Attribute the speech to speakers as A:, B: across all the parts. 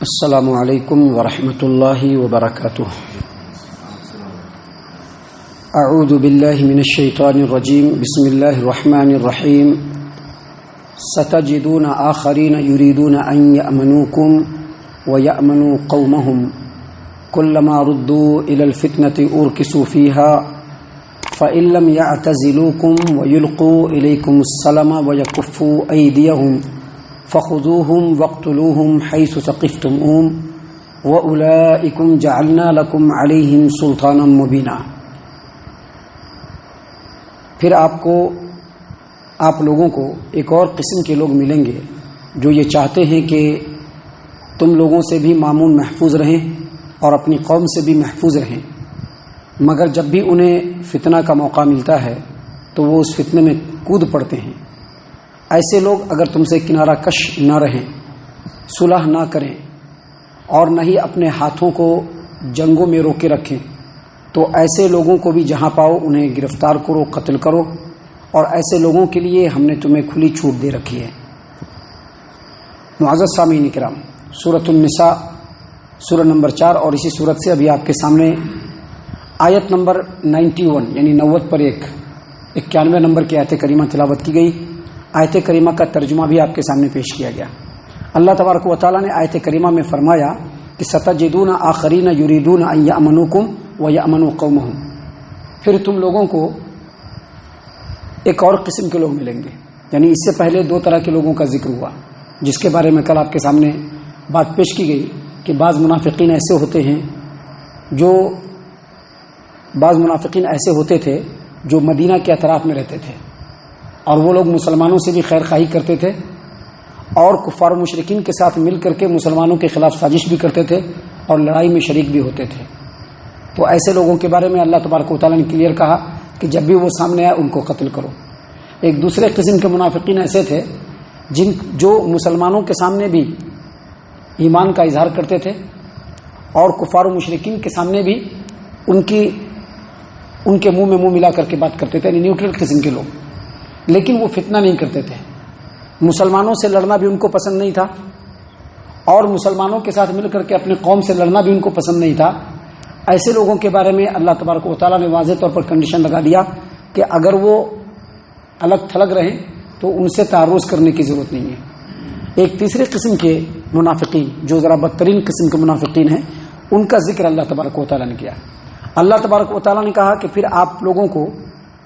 A: السلام علیکم ورحمۃ اللہ وبرکاتہ۔ اعوذ باللہ من الشیطان الرجیم، بسم اللہ الرحمن الرحیم۔ ستجدون آخرین یریدون ان یأمنوکم ویأمنوا قومہم کلما ردوا الی الفتنة ارکسوا فیہا فإن لم یعتزلوکم ویلقوا الیکم السلم ویکفوا ایدیہم فخذوهم واقتلوهم حيث ثقفتموهم وأولئكم جعلنا لكم عليهم سلطانا مبينا۔ پھر آپ لوگوں کو ایک اور قسم کے لوگ ملیں گے جو یہ چاہتے ہیں کہ تم لوگوں سے بھی مامون محفوظ رہیں اور اپنی قوم سے بھی محفوظ رہیں، مگر جب بھی انہیں فتنہ کا موقع ملتا ہے تو وہ اس فتنے میں کود پڑتے ہیں۔ ایسے لوگ اگر تم سے کنارہ کش نہ رہیں، صلح نہ کریں اور نہ ہی اپنے ہاتھوں کو جنگوں میں روکے رکھیں تو ایسے لوگوں کو بھی جہاں پاؤ انہیں گرفتار کرو، قتل کرو، اور ایسے لوگوں کے لیے ہم نے تمہیں کھلی چھوٹ دے رکھی ہے۔ معزز سامعین کرام، سورۃ النساء سورہ نمبر 4 اور اسی سورت سے ابھی آپ کے سامنے آیت نمبر 91 یعنی 90 پر 91 نمبر کی آیت کریمہ تلاوت کی گئی۔ آیت کریمہ کا ترجمہ بھی آپ کے سامنے پیش کیا گیا۔ اللہ تبارک و تعالیٰ نے آیت کریمہ میں فرمایا کہ ستجدون آخرین یریدون ان یأمنوکم ویأمنوا قومہم، پھر تم لوگوں کو ایک اور قسم کے لوگ ملیں گے، یعنی اس سے پہلے 2 طرح کے لوگوں کا ذکر ہوا جس کے بارے میں کل آپ کے سامنے بات پیش کی گئی کہ بعض منافقین ایسے ہوتے تھے جو مدینہ کے اطراف میں رہتے تھے، اور وہ لوگ مسلمانوں سے بھی خیر خواہی کرتے تھے اور کفار و مشرکین کے ساتھ مل کر کے مسلمانوں کے خلاف سازش بھی کرتے تھے اور لڑائی میں شریک بھی ہوتے تھے۔ تو ایسے لوگوں کے بارے میں اللہ تبارک و تعالیٰ نے کلیئر کہا کہ جب بھی وہ سامنے آئے ان کو قتل کرو۔ ایک دوسرے قسم کے منافقین ایسے تھے جو مسلمانوں کے سامنے بھی ایمان کا اظہار کرتے تھے اور کفار و مشرکین کے سامنے بھی ان کے منہ میں منہ ملا کر کے بات کرتے تھے، یعنی نیوٹرل قسم کے لوگ، لیکن وہ فتنہ نہیں کرتے تھے۔ مسلمانوں سے لڑنا بھی ان کو پسند نہیں تھا اور مسلمانوں کے ساتھ مل کر کے اپنے قوم سے لڑنا بھی ان کو پسند نہیں تھا۔ ایسے لوگوں کے بارے میں اللہ تبارک و تعالیٰ نے واضح طور پر کنڈیشن لگا دیا کہ اگر وہ الگ تھلگ رہیں تو ان سے تعرض کرنے کی ضرورت نہیں ہے۔ ایک تیسرے قسم کے منافقین جو ذرا بدترین قسم کے منافقین ہیں، ان کا ذکر اللہ تبارک و تعالیٰ نے کیا۔ اللہ تبارک و تعالیٰ نے کہا کہ پھر آپ لوگوں کو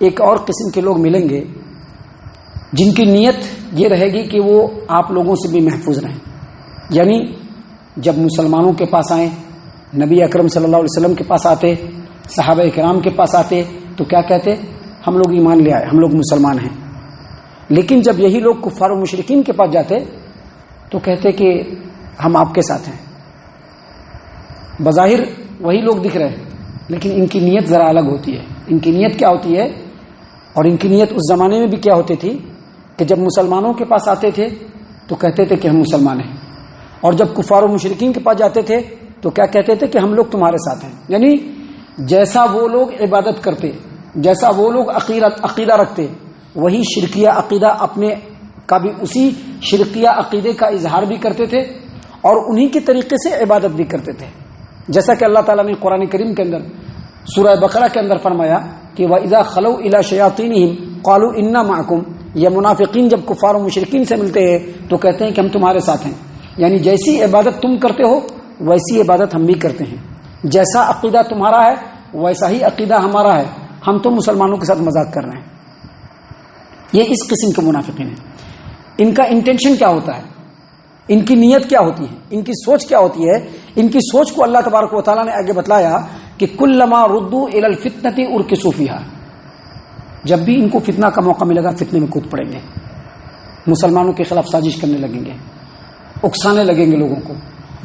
A: ایک اور قسم کے لوگ ملیں گے جن کی نیت یہ رہے گی کہ وہ آپ لوگوں سے بھی محفوظ رہیں، یعنی جب مسلمانوں کے پاس آئیں، نبی اکرم صلی اللہ علیہ وسلم کے پاس آتے، صحابہ کرام کے پاس آتے تو کیا کہتے؟ ہم لوگ ایمان لے آئے، ہم لوگ مسلمان ہیں۔ لیکن جب یہی لوگ کفار و مشرکین کے پاس جاتے تو کہتے کہ ہم آپ کے ساتھ ہیں۔ بظاہر وہی لوگ دکھ رہے ہیں لیکن ان کی نیت ذرا الگ ہوتی ہے۔ ان کی نیت کیا ہوتی ہے اور ان کی نیت اس زمانے میں بھی کیا ہوتی تھی کہ جب مسلمانوں کے پاس آتے تھے تو کہتے تھے کہ ہم مسلمان ہیں، اور جب کفار و مشرکین کے پاس جاتے تھے تو کیا کہتے تھے کہ ہم لوگ تمہارے ساتھ ہیں۔ یعنی جیسا وہ لوگ عبادت کرتے، جیسا وہ لوگ عقیدہ رکھتے، وہی شرکیہ عقیدہ اپنے کا بھی اسی شرکیہ عقیدے کا اظہار بھی کرتے تھے اور انہی کے طریقے سے عبادت بھی کرتے تھے، جیسا کہ اللہ تعالیٰ نے قرآن کریم کے اندر سورہ بقرہ کے اندر فرمایا کہ وَإِذَا خَلَوْا إِلَىٰ شَيَاطِينِهِمْ قَالُوا إِنَّا مَعَكُمْ۔ یہ منافقین جب کفار و مشرکین سے ملتے ہیں تو کہتے ہیں کہ ہم تمہارے ساتھ ہیں، یعنی جیسی عبادت تم کرتے ہو ویسی عبادت ہم بھی کرتے ہیں، جیسا عقیدہ تمہارا ہے ویسا ہی عقیدہ ہمارا ہے، ہم تو مسلمانوں کے ساتھ مذاق کر رہے ہیں۔ یہ اس قسم کے منافقین ہیں۔ ان کا انٹینشن کیا ہوتا ہے، ان کی نیت کیا ہوتی ہے، ان کی سوچ کیا ہوتی ہے؟ ان کی سوچ کو اللہ تبارک و تعالیٰ نے آگے بتلایا کہ کلما ردوا الی الفتنۃ ارکسوا فیہا، جب بھی ان کو فتنہ کا موقع ملے گا فتنے میں کود پڑیں گے، مسلمانوں کے خلاف سازش کرنے لگیں گے، اکسانے لگیں گے لوگوں کو،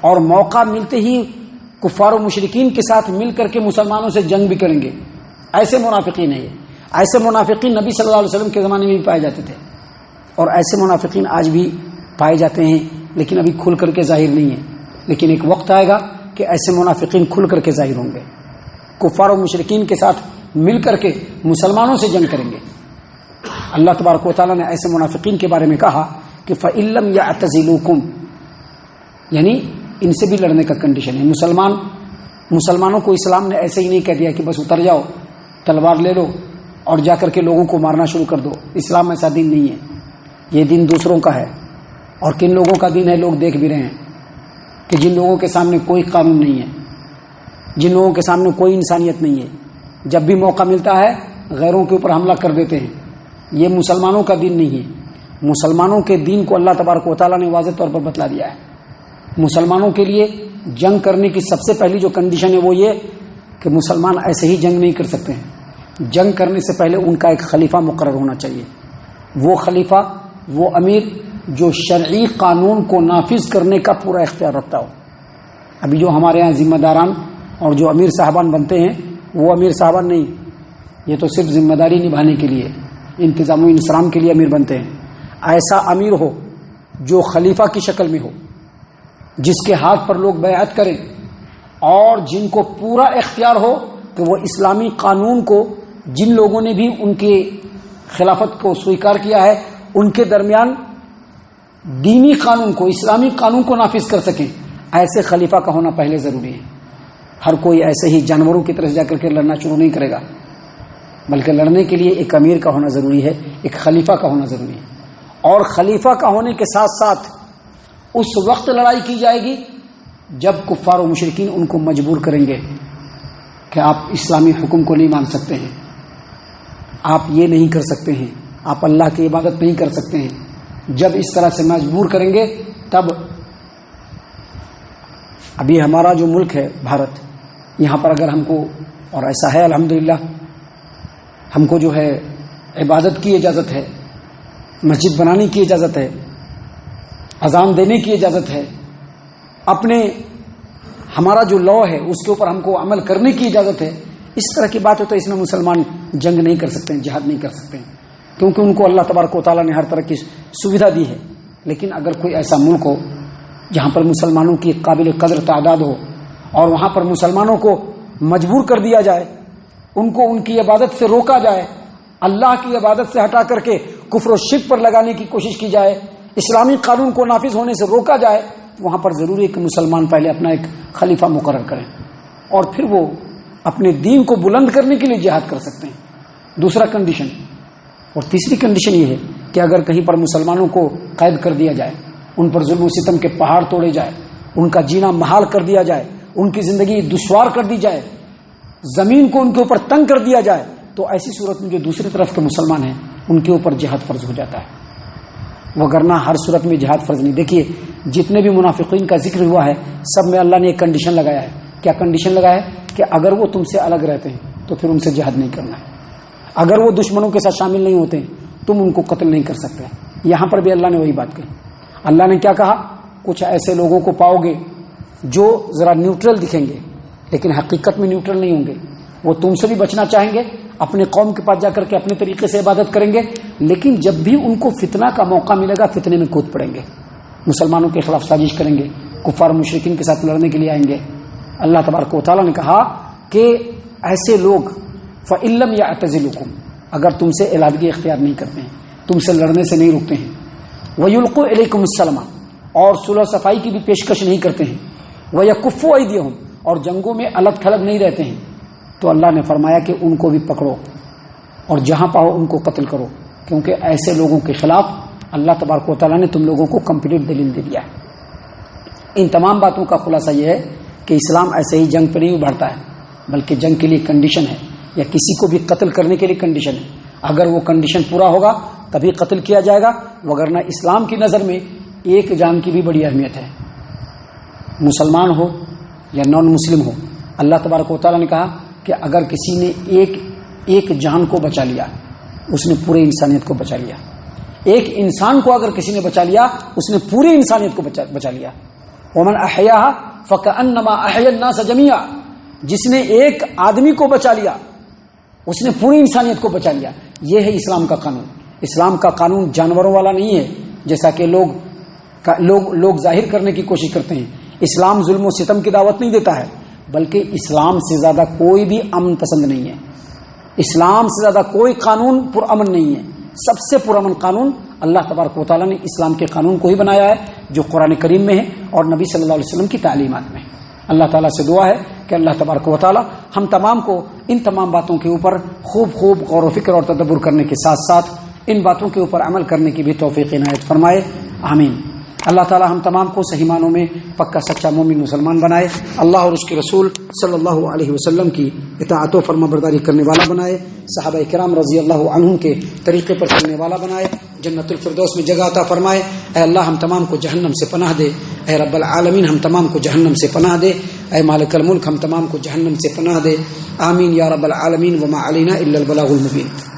A: اور موقع ملتے ہی کفار و مشرکین کے ساتھ مل کر کے مسلمانوں سے جنگ بھی کریں گے۔ ایسے منافقین ہیں یہ۔ ایسے منافقین نبی صلی اللہ علیہ وسلم کے زمانے میں بھی پائے جاتے تھے اور ایسے منافقین آج بھی پائے جاتے ہیں، لیکن ابھی کھل کر کے ظاہر نہیں ہے، لیکن ایک وقت آئے گا کہ ایسے منافقین کھل کر کے ظاہر ہوں گے، کفار و مشرکین کے ساتھ مل کر کے مسلمانوں سے جنگ کریں گے۔ اللہ تبارک و تعالیٰ نے ایسے منافقین کے بارے میں کہا کہ فَإِن لَّمْ يَعْتَزِلُوكُمْ، یعنی ان سے بھی لڑنے کا کنڈیشن ہے۔ مسلمانوں کو اسلام نے ایسے ہی نہیں کہہ دیا کہ بس اتر جاؤ، تلوار لے لو اور جا کر کے لوگوں کو مارنا شروع کر دو۔ اسلام ایسا دین نہیں ہے، یہ دین دوسروں کا ہے۔ اور کن لوگوں کا دین ہے لوگ دیکھ بھی رہے ہیں کہ جن لوگوں کے سامنے کوئی قانون نہیں ہے، جن لوگوں کے سامنے کوئی انسانیت نہیں ہے، جب بھی موقع ملتا ہے غیروں کے اوپر حملہ کر دیتے ہیں۔ یہ مسلمانوں کا دین نہیں ہے۔ مسلمانوں کے دین کو اللہ تبارک و تعالیٰ نے واضح طور پر بتلا دیا ہے۔ مسلمانوں کے لیے جنگ کرنے کی سب سے پہلی جو کنڈیشن ہے وہ یہ کہ مسلمان ایسے ہی جنگ نہیں کر سکتے ہیں۔ جنگ کرنے سے پہلے ان کا ایک خلیفہ مقرر ہونا چاہیے۔ وہ خلیفہ، وہ امیر جو شرعی قانون کو نافذ کرنے کا پورا اختیار رکھتا ہو۔ ابھی جو ہمارے ہاں ذمہ داران اور جو امیر صاحبان بنتے ہیں وہ امیر صاحبان نہیں، یہ تو صرف ذمہ داری نبھانے کے لیے، انتظام و انصرام کے لیے امیر بنتے ہیں۔ ایسا امیر ہو جو خلیفہ کی شکل میں ہو، جس کے ہاتھ پر لوگ بیعت کریں اور جن کو پورا اختیار ہو کہ وہ اسلامی قانون کو، جن لوگوں نے بھی ان کی خلافت کو سویکار کیا ہے، ان کے درمیان دینی قانون کو، اسلامی قانون کو نافذ کر سکیں۔ ایسے خلیفہ کا ہونا پہلے ضروری ہے۔ ہر کوئی ایسے ہی جانوروں کی طرح جا کر کے لڑنا شروع نہیں کرے گا، بلکہ لڑنے کے لیے ایک امیر کا ہونا ضروری ہے، ایک خلیفہ کا ہونا ضروری ہے۔ اور خلیفہ کا ہونے کے ساتھ ساتھ اس وقت لڑائی کی جائے گی جب کفار و مشرکین ان کو مجبور کریں گے کہ آپ اسلامی حکم کو نہیں مان سکتے ہیں، آپ یہ نہیں کر سکتے ہیں، آپ اللہ کی عبادت نہیں کر سکتے ہیں۔ جب اس طرح سے مجبور کریں گے تب ابھی ہمارا جو ملک ہے بھارت، یہاں پر اگر ہم کو، اور ایسا ہے الحمدللہ، ہم کو جو ہے عبادت کی اجازت ہے، مسجد بنانے کی اجازت ہے، اذان دینے کی اجازت ہے، اپنے ہمارا جو لا ہے اس کے اوپر ہم کو عمل کرنے کی اجازت ہے، اس طرح کی بات ہے تو اس میں مسلمان جنگ نہیں کر سکتے ہیں، جہاد نہیں کر سکتے ہیں، کیونکہ ان کو اللہ تبارک و تعالیٰ نے ہر طرح کی سویدھا دی ہے۔ لیکن اگر کوئی ایسا ملک ہو جہاں پر مسلمانوں کی قابل قدر تعداد ہو اور وہاں پر مسلمانوں کو مجبور کر دیا جائے، ان کو ان کی عبادت سے روکا جائے، اللہ کی عبادت سے ہٹا کر کے کفر و شرک پر لگانے کی کوشش کی جائے، اسلامی قانون کو نافذ ہونے سے روکا جائے، وہاں پر ضروری ہے کہ مسلمان پہلے اپنا ایک خلیفہ مقرر کریں اور پھر وہ اپنے دین کو بلند کرنے کے لیے جہاد کر سکتے ہیں۔ دوسرا کنڈیشن، اور تیسری کنڈیشن یہ ہے کہ اگر کہیں پر مسلمانوں کو قید کر دیا جائے، ان پر ظلم و ستم کے پہاڑ توڑے جائے، ان کا جینا محال کر دیا جائے، ان کی زندگی دشوار کر دی جائے، زمین کو ان کے اوپر تنگ کر دیا جائے، تو ایسی صورت میں جو دوسری طرف کے مسلمان ہیں ان کے اوپر جہاد فرض ہو جاتا ہے، وگرنہ ہر صورت میں جہاد فرض نہیں۔ دیکھیے جتنے بھی منافقین کا ذکر ہوا ہے سب میں اللہ نے ایک کنڈیشن لگایا ہے۔ کیا کنڈیشن لگایا ہے؟ کہ اگر وہ تم سے الگ رہتے ہیں تو پھر ان سے جہاد نہیں کرنا ہے، اگر وہ دشمنوں کے ساتھ شامل نہیں ہوتے ہیں تم ان کو قتل نہیں کر سکتے۔ یہاں پر بھی اللہ نے وہی بات کہی۔ اللہ نے کیا کہا؟ کچھ ایسے لوگوں کو پاؤ گے جو ذرا نیوٹرل دکھیں گے لیکن حقیقت میں نیوٹرل نہیں ہوں گے، وہ تم سے بھی بچنا چاہیں گے، اپنے قوم کے پاس جا کر کے اپنے طریقے سے عبادت کریں گے، لیکن جب بھی ان کو فتنہ کا موقع ملے گا فتنے میں کود پڑیں گے، مسلمانوں کے خلاف سازش کریں گے، کفار مشرکین کے ساتھ لڑنے کے لیے آئیں گے۔ اللہ تبارک و تعالیٰ نے کہا کہ ایسے لوگ فَإِن لَّمْ يَعْتَزِلُوكُمْ، اگر تم سے علیحدگی اختیار نہیں کرتے ہیں، تم سے لڑنے سے نہیں رکتے ہیں، وَيُلْقُوا إِلَيْكُمُ السَّلَامَ، اور صلح صفائی کی بھی پیشکش نہیں کرتے ہیں، وَيَكُفُّوا أَيْدِيَهُمْ، اور جنگوں میں الگ تھلگ نہیں رہتے ہیں، تو اللہ نے فرمایا کہ ان کو بھی پکڑو اور جہاں پاؤ ان کو قتل کرو، کیونکہ ایسے لوگوں کے خلاف اللہ تبارک و تعالیٰ نے تم لوگوں کو کمپلیٹ دلیل دے دیا ہے۔ ان تمام باتوں کا خلاصہ یہ ہے کہ اسلام ایسے ہی جنگ پہ نہیں ابھرتا ہے، بلکہ جنگ کے لیے کنڈیشن ہے، یا کسی کو بھی قتل کرنے کے لیے کنڈیشن ہے۔ اگر وہ کنڈیشن پورا ہوگا تبھی قتل کیا جائے گا، وگرنہ اسلام کی نظر میں ایک جان کی بھی بڑی اہمیت ہے، مسلمان ہو یا نان مسلم ہو۔ اللہ تبارک و تعالیٰ نے کہا کہ اگر کسی نے ایک جان کو بچا لیا اس نے پورے انسانیت کو بچا لیا، ایک انسان کو اگر کسی نے بچا لیا اس نے پوری انسانیت کو بچا لیا۔ ومن احیاها فکأنما احیا الناس جميعا، جس نے ایک آدمی کو بچا لیا اس نے پوری انسانیت کو بچا لیا۔ یہ ہے اسلام کا قانون۔ اسلام کا قانون جانوروں والا نہیں ہے جیسا کہ لوگ ظاہر کرنے کی کوشش کرتے ہیں۔ اسلام ظلم و ستم کی دعوت نہیں دیتا ہے، بلکہ اسلام سے زیادہ کوئی بھی امن پسند نہیں ہے، اسلام سے زیادہ کوئی قانون پرامن نہیں ہے۔ سب سے پرامن قانون اللہ تبارک و تعالیٰ نے اسلام کے قانون کو ہی بنایا ہے جو قرآن کریم میں ہے، اور نبی صلی اللہ علیہ وسلم کی تعلیمات میں۔ اللہ تعالیٰ سے دعا ہے کہ اللہ تبارک و تعالیٰ ہم تمام کو ان تمام باتوں کے اوپر خوب غور و فکر اور تدبر کرنے کے ساتھ ساتھ ان باتوں کے اوپر عمل کرنے کی بھی توفیق عنایت فرمائے، آمین۔ اللہ تعالیٰ ہم تمام کو صحیح معنوں میں پکا سچا مومن مسلمان بنائے، اللہ اور اس کے رسول صلی اللہ علیہ وسلم کی اطاعت و فرما برداری کرنے والا بنائے، صحابہ کرام رضی اللہ عنہم کے طریقے پر چلنے والا بنائے، جنت الفردوس میں جگہ عطا فرمائے۔ اے اللہ ہم تمام کو جہنم سے پناہ دے، اے رب العالمین ہم تمام کو جہنم سے پناہ دے، اے مالک الملک ہم تمام کو جہنم سے پناہ دے، آمین یا رب العالمین۔ وما علینا الا البلاغ المبین۔